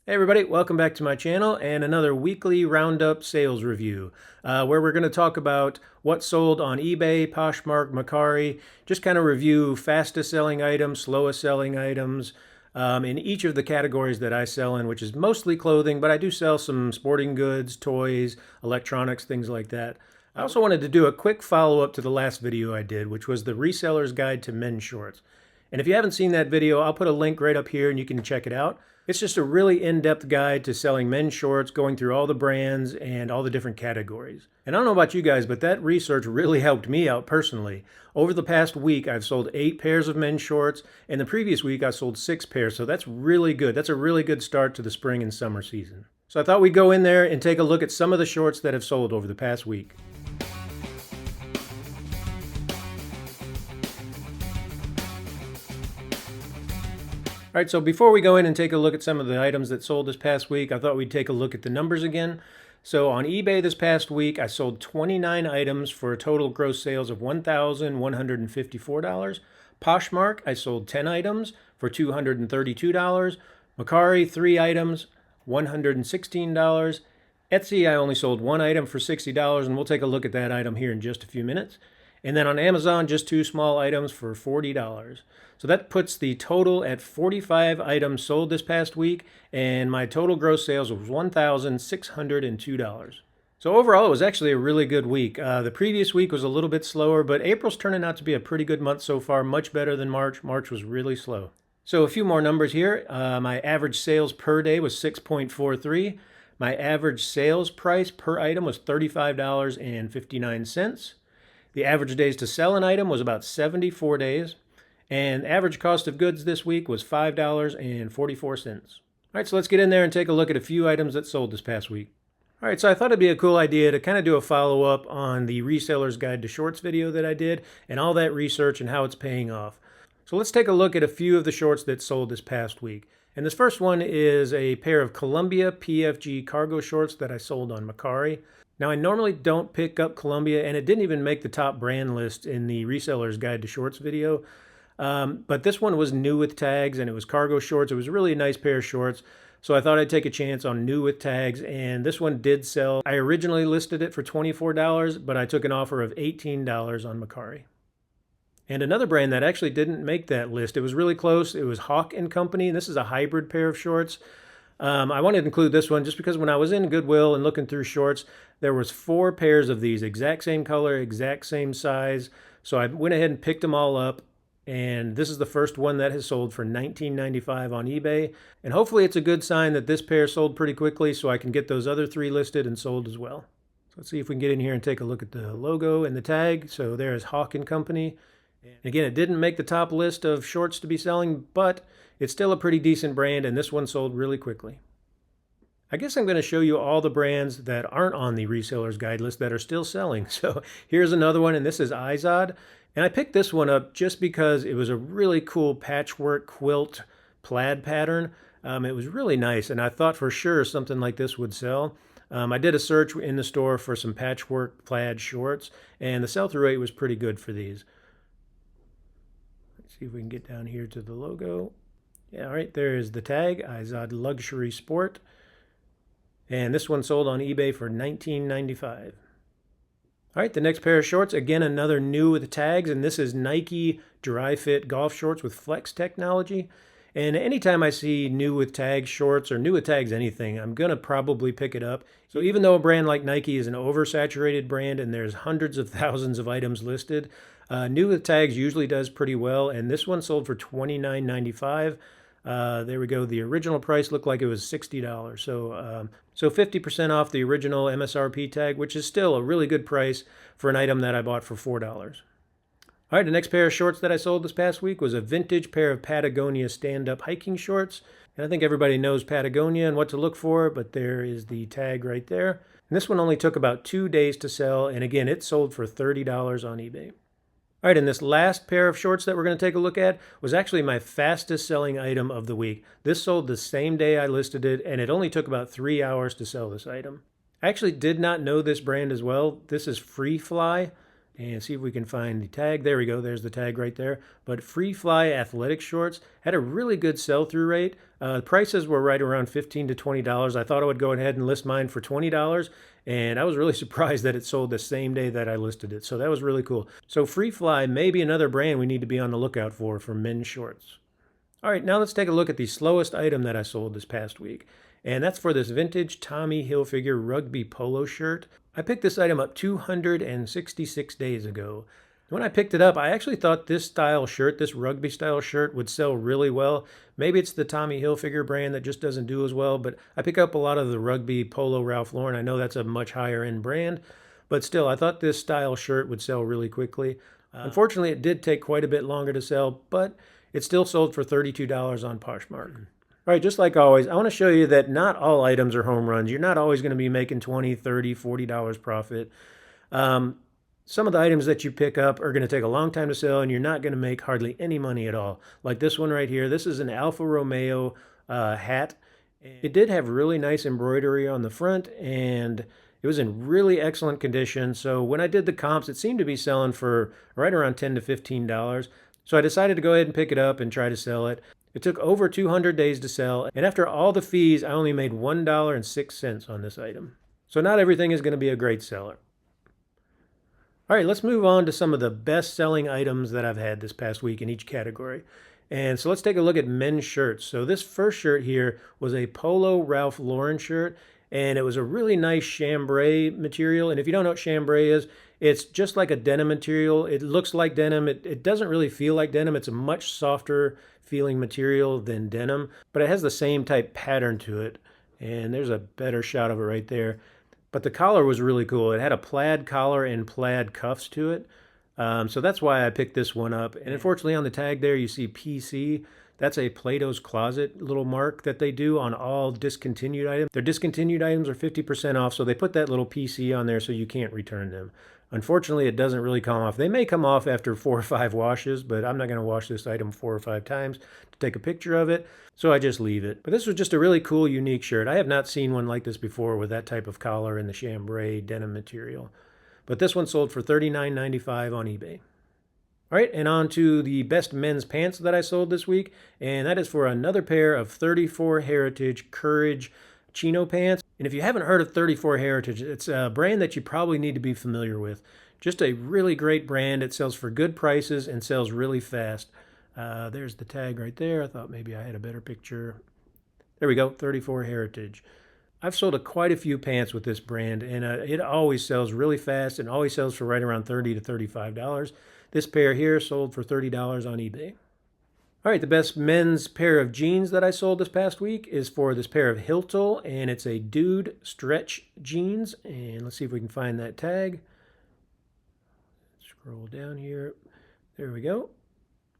Hey everybody, welcome back to my channel and another weekly roundup sales review where we're going to talk about what sold on eBay, Poshmark, Mercari, just kind of review fastest selling items, slowest selling items in each of the categories that I sell in, which is mostly clothing, but I do sell some sporting goods, toys, electronics, things like that. I also wanted to do a quick follow-up to the last video I did, which was the Reseller's Guide to Men's Shorts. And if you haven't seen that video, I'll put a link right up here and you can check it out. It's just a really in-depth guide to selling men's shorts, going through all the brands and all the different categories. And I don't know about you guys, but that research really helped me out personally. Over the past week, I've sold 8 pairs of men's shorts, and the previous week I sold 6 pairs, so that's really good. That's a really good start to the spring and summer season. So I thought we'd go in there and take a look at some of the shorts that have sold over the past week. All right, so before we go in and take a look at some of the items that sold this past week, I thought we'd take a look at the numbers again. So on eBay this past week, I sold 29 items for a total gross sales of $1,154. Poshmark, I sold 10 items for $232. Mercari, 3 items, $116. Etsy, I only sold 1 item for $60, and we'll take a look at that item here in just a few minutes. And then on Amazon, just 2 small items for $40. So that puts the total at 45 items sold this past week, and my total gross sales was $1,602. So overall, it was actually a really good week. The previous week was a little bit slower, but April's turning out to be a pretty good month so far, much better than March. March was really slow. So a few more numbers here. My average sales per day was 6.43. My average sales price per item was $35.59. The average days to sell an item was about 74 days. And average cost of goods this week was $5.44. All right, so let's get in there and take a look at a few items that sold this past week. All right, so I thought it'd be a cool idea to kind of do a follow-up on the Reseller's Guide to Shorts video that I did and all that research and how it's paying off. So let's take a look at a few of the shorts that sold this past week. And this first one is a pair of Columbia PFG cargo shorts that I sold on Mercari. Now, I normally don't pick up Columbia, and it didn't even make the top brand list in the Reseller's Guide to Shorts video. But this one was new with tags, and it was cargo shorts. It was a really nice pair of shorts, so I thought I'd take a chance on new with tags, and this one did sell. I originally listed it for $24, but I took an offer of $18 on Mercari. And another brand that actually didn't make that list, it was really close. It was Hawk & Company, and this is a hybrid pair of shorts. I wanted to include this one just because when I was in Goodwill and looking through shorts, there was 4 pairs of these, exact same color, exact same size. So I went ahead and picked them all up. And this is the first one that has sold for $19.95 on eBay. And hopefully it's a good sign that this pair sold pretty quickly so I can get those other 3 listed and sold as well. So let's see if we can get in here and take a look at the logo and the tag. So there's Hawk & Company. And again, it didn't make the top list of shorts to be selling, but it's still a pretty decent brand, and this one sold really quickly. I guess I'm going to show you all the brands that aren't on the Reseller's Guide list that are still selling. So here's another one, and this is Izod. And I picked this one up just because it was a really cool patchwork quilt plaid pattern. It was really nice, and I thought for sure something like this would sell. I did a search in the store for some patchwork plaid shorts, and the sell-through rate was pretty good for these. Let's see if we can get down here to the logo. Yeah, all right, there is the tag, Izod Luxury Sport. And this one sold on eBay for $19.95. All right, the next pair of shorts, again, another new with tags, and this is Nike Dry Fit Golf Shorts with Flex technology. And anytime I see new with tags shorts or new with tags anything, I'm going to probably pick it up. So even though a brand like Nike is an oversaturated brand and there's hundreds of thousands of items listed, new with tags usually does pretty well, and this one sold for $29.95. There we go. The original price looked like it was $60. So 50% off the original MSRP tag, which is still a really good price for an item that I bought for $4. All right, the next pair of shorts that I sold this past week was a vintage pair of Patagonia stand-up hiking shorts. And I think everybody knows Patagonia and what to look for, but there is the tag right there. And this one only took about 2 days to sell, and again, it sold for $30 on eBay. All right, and this last pair of shorts that we're going to take a look at was actually my fastest selling item of the week. This sold the same day I listed it, and it only took about 3 hours to sell this item. I actually did not know this brand as well. This is FLYP. and see if we can find the tag. There we go. There's the tag right there. But FLYP athletic shorts had a really good sell-through rate. Prices were right around $15 to $20. I thought I would go ahead and list mine for $20, and I was really surprised that it sold the same day that I listed it. So that was really cool. So FLYP may be another brand we need to be on the lookout for men's shorts. All right, now let's take a look at the slowest item that I sold this past week. And that's for this vintage Tommy Hilfiger rugby polo shirt. I picked this item up 266 days ago. When I picked it up, I actually thought this style shirt, this rugby style shirt, would sell really well. Maybe it's the Tommy Hilfiger brand that just doesn't do as well, but I pick up a lot of the rugby polo Ralph Lauren. I know that's a much higher end brand, but still, I thought this style shirt would sell really quickly. Unfortunately, it did take quite a bit longer to sell, but it still sold for $32 on Poshmark. All right, just like always, I want to show you that not all items are home runs. You're not always going to be making $20, $30, $40 profit. Some of the items that you pick up are going to take a long time to sell, and you're not going to make hardly any money at all. Like this one right here. This is an Alfa Romeo hat. It did have really nice embroidery on the front, and it was in really excellent condition. So when I did the comps, it seemed to be selling for right around $10 to $15. So I decided to go ahead and pick it up and try to sell it. It took over 200 days to sell, and after all the fees, I only made $1.06 on this item. So not everything is going to be a great seller. All right, let's move on to some of the best-selling items that I've had this past week in each category. And so let's take a look at men's shirts. So this first shirt here was a polo Ralph Lauren shirt, and it was a really nice chambray material. And if you don't know what chambray is, it's just like a denim material. It looks like denim. It doesn't really feel like denim. It's a much softer feeling material than denim, but it has the same type pattern to it. And there's a better shot of it right there. But the collar was really cool. It had a plaid collar and plaid cuffs to it. So that's why I picked this one up. And unfortunately on the tag there you see PC. That's a Plato's Closet little mark that they do on all discontinued items. Their discontinued items are 50% off, so they put that little PC on there so you can't return them. Unfortunately, it doesn't really come off. They may come off after 4 or 5 washes, but I'm not going to wash this item 4 or 5 times to take a picture of it, so I just leave it. But this was just a really cool, unique shirt. I have not seen one like this before with that type of collar and the chambray denim material. But this one sold for $39.95 on eBay. All right, and on to the best men's pants that I sold this week, and that is for another pair of 34 Heritage Courage chino pants. And if you haven't heard of 34 Heritage, it's a brand that you probably need to be familiar with. Just a really great brand. It sells for good prices and sells really fast. There's the tag right there. I thought maybe I had a better picture. There we go, 34 Heritage. I've sold quite a few pants with this brand, and it always sells really fast and always sells for right around $30 to $35. This pair here sold for $30 on eBay. All right, the best men's pair of jeans that I sold this past week is for this pair of Hiltel, and it's a Dude stretch jeans. And let's see if we can find that tag. Scroll down here. There we go.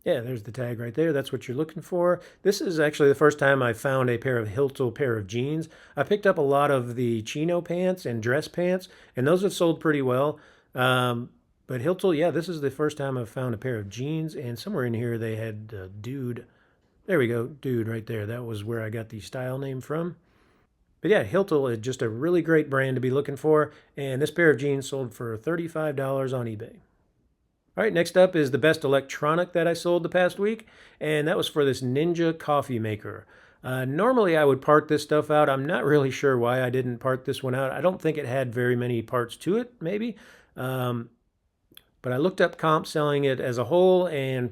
Yeah, there's the tag right there. That's what you're looking for. This is actually the first time I found a pair of Hiltel pair of jeans. I picked up a lot of the chino pants and dress pants, and those have sold pretty well. But Hiltel, yeah, this is the first time I've found a pair of jeans, and somewhere in here they had Dude. There we go, Dude right there. That was where I got the style name from. But yeah, Hiltel is just a really great brand to be looking for, and this pair of jeans sold for $35 on eBay. All right, next up is the best electronic that I sold the past week, and that was for this Ninja coffee maker. Normally I would part this stuff out. I'm not really sure why I didn't part this one out. I don't think it had very many parts to it, maybe. But I looked up comp selling it as a whole and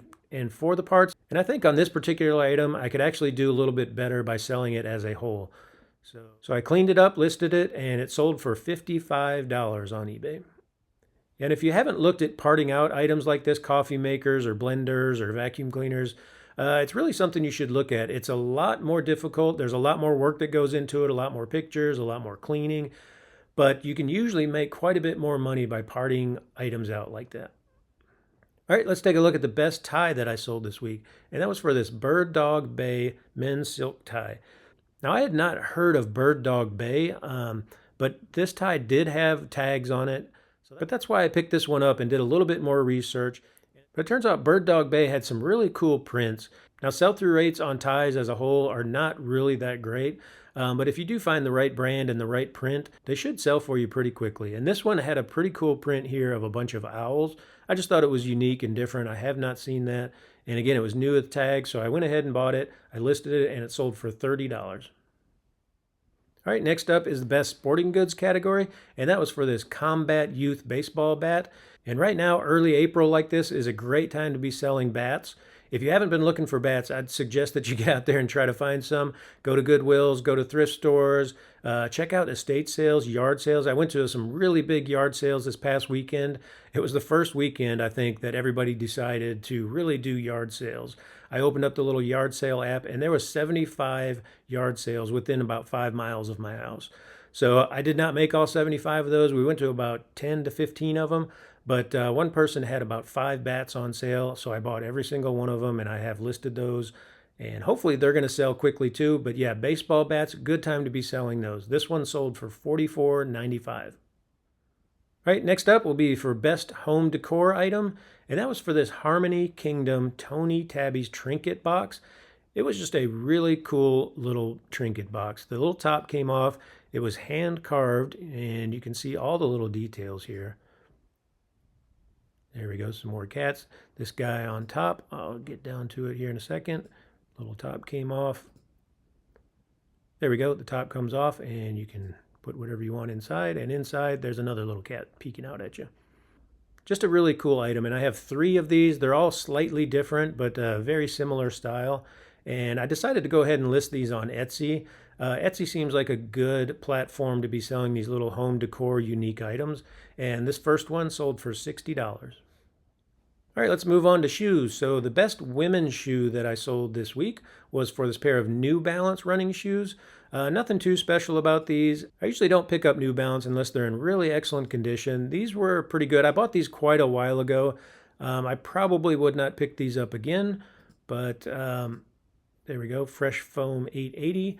for the parts. And I think on this particular item, I could actually do a little bit better by selling it as a whole. So I cleaned it up, listed it, and it sold for $55 on eBay. And if you haven't looked at parting out items like this, coffee makers or blenders or vacuum cleaners, it's really something you should look at. It's a lot more difficult. There's a lot more work that goes into it, a lot more pictures, a lot more cleaning. But you can usually make quite a bit more money by parting items out like that. All right, let's take a look at the best tie that I sold this week. And that was for this Bird Dog Bay men's silk tie. Now, I had not heard of Bird Dog Bay, but this tie did have tags on it. But that's why I picked this one up and did a little bit more research. But it turns out Bird Dog Bay had some really cool prints. Now, sell-through rates on ties as a whole are not really that great, but if you do find the right brand and the right print, they should sell for you pretty quickly. And this one had a pretty cool print here of a bunch of owls. I just thought it was unique and different. I have not seen that. And again, it was new with tags, so I went ahead and bought it. I listed it, and it sold for $30. All right, next up is the best sporting goods category, and that was for this Combat Youth baseball bat. And right now, early April like this is a great time to be selling bats. If you haven't been looking for bats, I'd suggest that you get out there and try to find some. Go to Goodwills, go to thrift stores, check out estate sales, yard sales. I went to some really big yard sales this past weekend. It was the first weekend, I think, that everybody decided to really do yard sales. I opened up the little yard sale app, and there was 75 yard sales within about 5 miles of my house. So I did not make all 75 of those. We went to about 10 to 15 of them. But one person had about 5 bats on sale, so I bought every single one of them, and I have listed those. And hopefully they're going to sell quickly too. But yeah, baseball bats, good time to be selling those. This one sold for $44.95. All right, next up will be for best home decor item, and that was for this Harmony Kingdom Tony Tabby's trinket box. It was just a really cool little trinket box. The little top came off. It was hand carved, and you can see all the little details here. There we go, some more cats. This guy on top, I'll get down to it here in a second. Little top came off. There we go, the top comes off, and you can put whatever you want inside. And inside, there's another little cat peeking out at you. Just a really cool item, and I have 3 of these. They're all slightly different, but very similar style. And I decided to go ahead and list these on Etsy. Etsy seems like a good platform to be selling these little home decor unique items. And this first one sold for $60. All right, let's move on to shoes. So the best women's shoe that I sold this week was for this pair of New Balance running shoes. Nothing too special about these. I usually don't pick up New Balance unless they're in really excellent condition. These were pretty good. I bought these quite a while ago. I probably would not pick these up again, but there we go, Fresh Foam 880.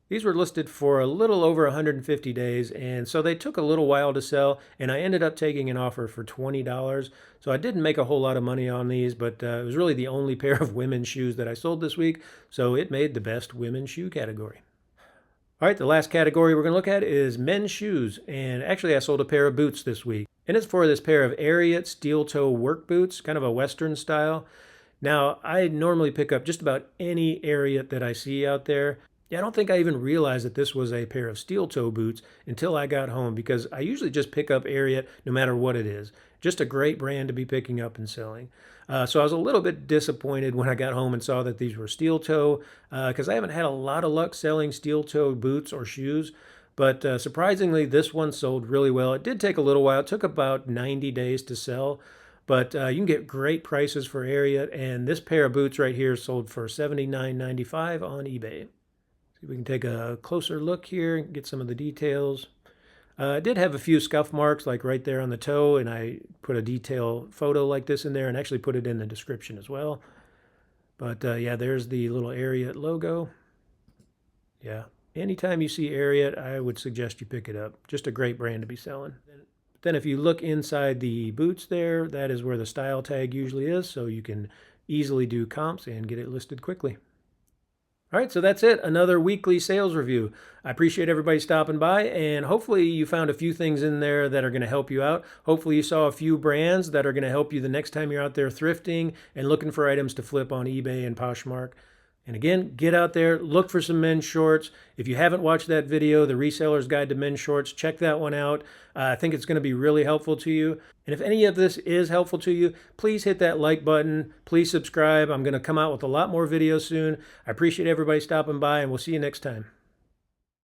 These were listed for a little over 150 days, and so they took a little while to sell, and I ended up taking an offer for $20. So I didn't make a whole lot of money on these, but it was really the only pair of women's shoes that I sold this week, so it made the best women's shoe category. All right, the last category we're going to look at is men's shoes, and actually I sold a pair of boots this week. And it's for this pair of Ariat steel toe work boots, kind of a Western style. Now, I normally pick up just about any Ariat that I see out there. Yeah, I don't think I even realized that this was a pair of steel toe boots until I got home, because I usually just pick up Ariat no matter what it is. Just a great brand to be picking up and selling. So I was a little bit disappointed when I got home and saw that these were steel toe, because I haven't had a lot of luck selling steel toe boots or shoes. But surprisingly, this one sold really well. It did take a little while. It took about 90 days to sell. But you can get great prices for Ariat, and this pair of boots right here sold for $79.95 on eBay. See if we can take a closer look here and get some of the details. I did have a few scuff marks like right there on the toe, and I put a detail photo like this in there and actually put it in the description as well. But yeah, there's the little Ariat logo. Yeah, anytime you see Ariat, I would suggest you pick it up. Just a great brand to be selling. Then if you look inside the boots there, that is where the style tag usually is, so you can easily do comps and get it listed quickly. All right, so that's it. Another weekly sales review. I appreciate everybody stopping by, and hopefully you found a few things in there that are going to help you out. Hopefully you saw a few brands that are going to help you the next time you're out there thrifting and looking for items to flip on eBay and Poshmark. And again, get out there, look for some men's shorts. If you haven't watched that video, The Reseller's Guide to Men's Shorts, check that one out. I think it's going to be really helpful to you. And if any of this is helpful to you, please hit that like button. Please subscribe. I'm going to come out with a lot more videos soon. I appreciate everybody stopping by, and we'll see you next time.